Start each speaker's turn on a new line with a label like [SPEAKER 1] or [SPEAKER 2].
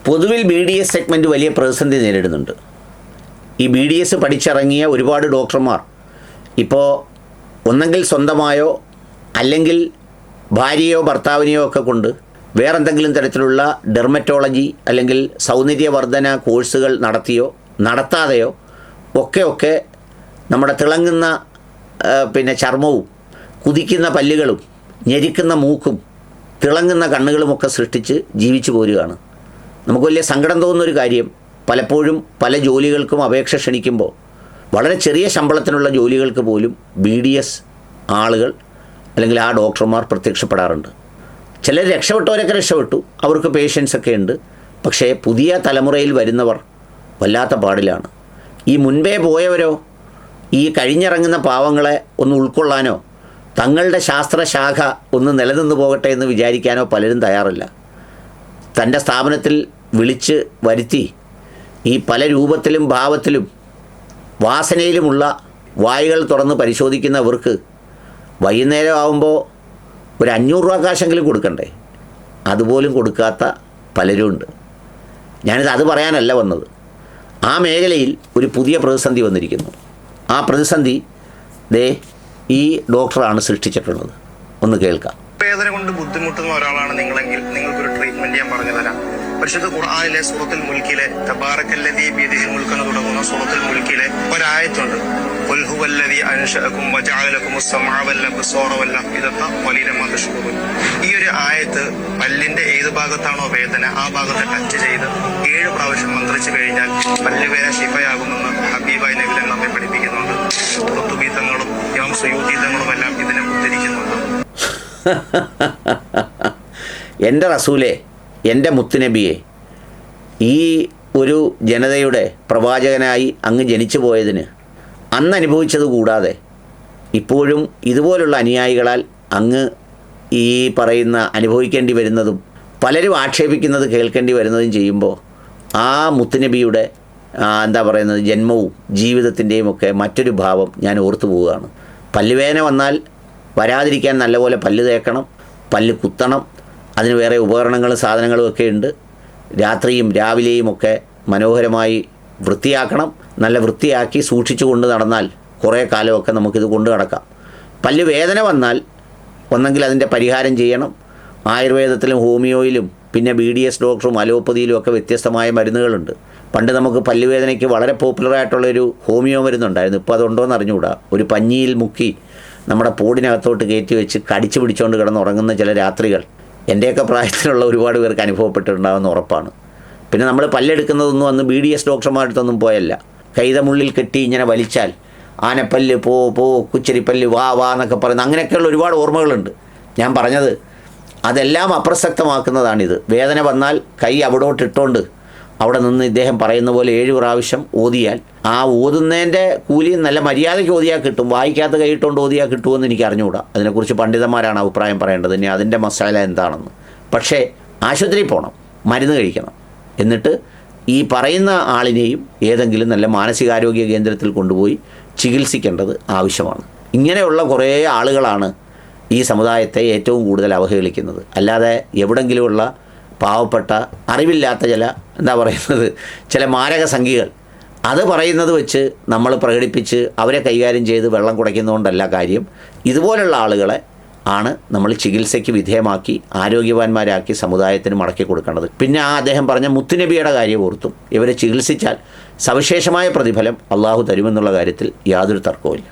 [SPEAKER 1] പൊതുവിൽ BDS segment വലിയ പ്രതിസന്ധി നേരിടുന്നുണ്ട്. ഈ BDS പഠിച്ചിറങ്ങിയ ഒരുപാട് ഡോക്ടർമാർ ഇപ്പോൾ ഒന്നെങ്കിൽ സ്വന്തമായോ അല്ലെങ്കിൽ ഭാര്യയോ ഭർത്താവിനെയോ ഒക്കെ കൊണ്ട് വേറെന്തെങ്കിലും തരത്തിലുള്ള ഡെർമറ്റോളജി അല്ലെങ്കിൽ സൗന്ദര്യവർദ്ധന കോഴ്സുകൾ നടത്തിയോ നടത്താതെയോ ഒക്കെ നമ്മുടെ തിളങ്ങുന്ന ചർമ്മവും കുതിക്കുന്ന പല്ലുകളും ഞെരിക്കുന്ന മൂക്കും തിളങ്ങുന്ന കണ്ണുകളുമൊക്കെ സൃഷ്ടിച്ച് ജീവിച്ചു പോരുകയാണ്. നമുക്ക് വലിയ സങ്കടം തോന്നുന്നൊരു കാര്യം, പലപ്പോഴും പല ജോലികൾക്കും അപേക്ഷ ക്ഷണിക്കുമ്പോൾ വളരെ ചെറിയ ശമ്പളത്തിനുള്ള ജോലികൾക്ക് പോലും BDS ആളുകൾ അല്ലെങ്കിൽ ആ ഡോക്ടർമാർ പ്രത്യക്ഷപ്പെടാറുണ്ട്. ചിലർ രക്ഷപ്പെട്ടവരൊക്കെ രക്ഷപ്പെട്ടു, അവർക്ക് പേഷ്യൻസൊക്കെ ഉണ്ട്. പക്ഷേ പുതിയ തലമുറയിൽ വരുന്നവർ വല്ലാത്ത പാടിലാണ്. ഈ മുൻപേ പോയവരോ ഈ കഴിഞ്ഞിറങ്ങുന്ന പാവങ്ങളെ ഒന്ന് ഉൾക്കൊള്ളാനോ തങ്ങളുടെ ശാസ്ത്രശാഖ ഒന്ന് നിലനിന്ന് പോകട്ടെ എന്ന് വിചാരിക്കാനോ പലരും തയ്യാറല്ല. തൻ്റെ സ്ഥാപനത്തിൽ വിളിച്ച് വരുത്തി ഈ പല രൂപത്തിലും ഭാവത്തിലും വാസനയിലുമുള്ള വായുകൾ തുറന്ന് പരിശോധിക്കുന്നവർക്ക് വൈകുന്നേരം ആകുമ്പോൾ ഒരു 500 രൂപ കാശെങ്കിലും കൊടുക്കണ്ടേ? അതുപോലും കൊടുക്കാത്ത പലരുമുണ്ട്. ഞാനിത് അത് പറയാനല്ല വന്നത്. ആ മേഖലയിൽ ഒരു പുതിയ പ്രതിസന്ധി വന്നിരിക്കുന്നു. ആ പ്രതിസന്ധി ഈ ഡോക്ടറാണ് സൃഷ്ടിച്ചിട്ടുള്ളത്. ഒന്ന് കേൾക്കാം.
[SPEAKER 2] വേദന കൊണ്ട് ബുദ്ധിമുട്ടുന്ന ഒരാളാണ് നിങ്ങളെങ്കിൽ നിങ്ങൾക്കൊരു ട്രീറ്റ്മെന്റ് ഞാൻ പറഞ്ഞു തരാം. പരിശുദ്ധ ഖുർആനിലെ സൂറത്തുൽ മുൽക്കിലെ തബാറക്കല്ലദീ ബിയദിഹിൽ മുൽക്ക് എന്ന് തുടങ്ങുന്ന സൂറത്തുൽ മുൽക്കിലെ ഒരായത്തുണ്ട്. ഖുൽ ഹുവല്ലദീ അൻശഅകും വജഅല ലക്കുമുസ് സമഅ വൽ അബ്സാറ വൽ അഫ്ഇദത ഖലീലൻ മാ തശ്കുറൂൻ. ഈ ഒരു ആയത്ത് പല്ലിന്റെ ഏത് ഭാഗത്താണോ വേദന ആ ഭാഗത്തെ ടച്ച് ചെയ്ത് 7 പ്രാവശ്യം മന്ത്രിച്ചു കഴിഞ്ഞാൽ പല്ലുവേദന ശിഫയാകുമെന്ന് ഹബീബായ നബി തങ്ങൾ നമ്മെ പഠിപ്പിക്കുന്നുണ്ട്. ഖുർത്തുബി തങ്ങളും ഇമാം സുയൂത്തി തങ്ങളും എല്ലാം ഇതിനെ ഉദ്ധരിക്കുന്നുണ്ട്.
[SPEAKER 1] എൻ്റെ റസൂലേ, എൻ്റെ മുത്തുനബിയെ, ഈ ഒരു ജനതയുടെ പ്രവാചകനായി അങ്ങ് ജനിച്ചു പോയതിന് അന്ന് അനുഭവിച്ചത് കൂടാതെ ഇപ്പോഴും ഇതുപോലുള്ള അനുയായികളാൽ അങ്ങ് ഈ പറയുന്ന അനുഭവിക്കേണ്ടി വരുന്നതും പലരും ആക്ഷേപിക്കുന്നത് കേൾക്കേണ്ടി വരുന്നതും ചെയ്യുമ്പോൾ ആ മുത്തുനബിയുടെ ജന്മവും ജീവിതത്തിൻ്റെയും ഒക്കെ മറ്റൊരു ഭാവം ഞാൻ ഓർത്തു പോവുകയാണ്. പല്ലുവേദന വന്നാൽ വരാതിരിക്കാൻ നല്ലപോലെ പല്ല് തേക്കണം, പല്ല് കുത്തണം, അതിന് വേറെ ഉപകരണങ്ങളും സാധനങ്ങളും ഒക്കെ ഉണ്ട്. രാത്രിയും രാവിലെയും ഒക്കെ മനോഹരമായി വൃത്തിയാക്കണം. നല്ല വൃത്തിയാക്കി സൂക്ഷിച്ചു കൊണ്ട് നടന്നാൽ കുറേ കാലമൊക്കെ നമുക്കിത് കൊണ്ട് നടക്കാം. പല്ല് വേദന വന്നാൽ ഒന്നെങ്കിൽ അതിൻ്റെ പരിഹാരം ചെയ്യണം. ആയുർവേദത്തിലും ഹോമിയോയിലും പിന്നെ BDS ഡോക്ടറും അലോപ്പതിയിലും ഒക്കെ വ്യത്യസ്തമായ മരുന്നുകളുണ്ട്. പണ്ട് നമുക്ക് പല്ലുവേദനയ്ക്ക് വളരെ പോപ്പുലറായിട്ടുള്ളൊരു ഹോമിയോ മരുന്നുണ്ടായിരുന്നു. ഇപ്പോൾ അതുണ്ടോയെന്ന് അറിഞ്ഞുകൂടാ. ഒരു പഞ്ഞിയിൽ മുക്കി നമ്മുടെ പോടിനകത്തോട്ട് കയറ്റി വെച്ച് കടിച്ചു പിടിച്ചുകൊണ്ട് കിടന്നുറങ്ങുന്ന ചില രാത്രികൾ എൻ്റെയൊക്കെ പ്രായത്തിലുള്ള ഒരുപാട് പേർക്ക് അനുഭവപ്പെട്ടിട്ടുണ്ടാകുമെന്ന് ഉറപ്പാണ്. പിന്നെ നമ്മൾ പല്ലെടുക്കുന്നതൊന്നും അന്ന് BDS ഡോക്ടർമാരടുത്തൊന്നും പോയല്ല. കൈതമുള്ളിൽ കെട്ടി ഇങ്ങനെ വലിച്ചാൽ ആനപ്പല്ല് പോ കുച്ചരിപ്പല്ല് വാ എന്നൊക്കെ പറയുന്നത് അങ്ങനെയൊക്കെയുള്ള ഒരുപാട് ഓർമ്മകളുണ്ട്. ഞാൻ പറഞ്ഞത് അതെല്ലാം അപ്രസക്തമാക്കുന്നതാണിത്. വേദന വന്നാൽ കൈ അവിടോട്ടിട്ടുകൊണ്ട് അവിടെ നിന്ന് ഇദ്ദേഹം പറയുന്ന പോലെ 7 പ്രാവശ്യം ഓതിയാൽ ആ ഓതുന്നതിൻ്റെ കൂലി നല്ല മര്യാദയ്ക്ക് ഓതിയാൽ കിട്ടും. വായിക്കാത്ത കൈയിട്ടുകൊണ്ട് ഓതിയാൽ കിട്ടുമെന്ന് എനിക്ക് അറിഞ്ഞുകൂടാ. അതിനെക്കുറിച്ച് പണ്ഡിതന്മാരാണ് അഭിപ്രായം പറയേണ്ടത്, ഇനി അതിൻ്റെ മസാല എന്താണെന്ന്. പക്ഷേ ആശുപത്രിയിൽ പോകണം, മരുന്ന് കഴിക്കണം, എന്നിട്ട് ഈ പറയുന്ന ആളിനെയും ഏതെങ്കിലും നല്ല മാനസികാരോഗ്യ കേന്ദ്രത്തിൽ കൊണ്ടുപോയി ചികിത്സിക്കേണ്ടത് ആവശ്യമാണ്. ഇങ്ങനെയുള്ള കുറേ ആളുകളാണ് ഈ സമുദായത്തെ ഏറ്റവും കൂടുതൽ അവഹേളിക്കുന്നത്. അല്ലാതെ എവിടെങ്കിലുമുള്ള പാവപ്പെട്ട അറിവില്ലാത്ത ചില മാരക സംഖ്യകൾ അത് പറയുന്നത് വെച്ച് നമ്മൾ പ്രകടിപ്പിച്ച് അവരെ കൈകാര്യം ചെയ്ത് വെള്ളം കുടയ്ക്കുന്നതുകൊണ്ടല്ല കാര്യം. ഇതുപോലുള്ള ആളുകളെ ആണ് നമ്മൾ ചികിത്സയ്ക്ക് വിധേയമാക്കി ആരോഗ്യവാന്മാരാക്കി സമുദായത്തിന് മടക്കി കൊടുക്കേണ്ടത്. പിന്നെ അദ്ദേഹം പറഞ്ഞ മുത്തുനബിയുടെ കാര്യം ഓർത്തും ഇവരെ ചികിത്സിച്ചാൽ സവിശേഷമായ പ്രതിഫലം അള്ളാഹു തരുമെന്നുള്ള കാര്യത്തിൽ യാതൊരു തർക്കവുമില്ല.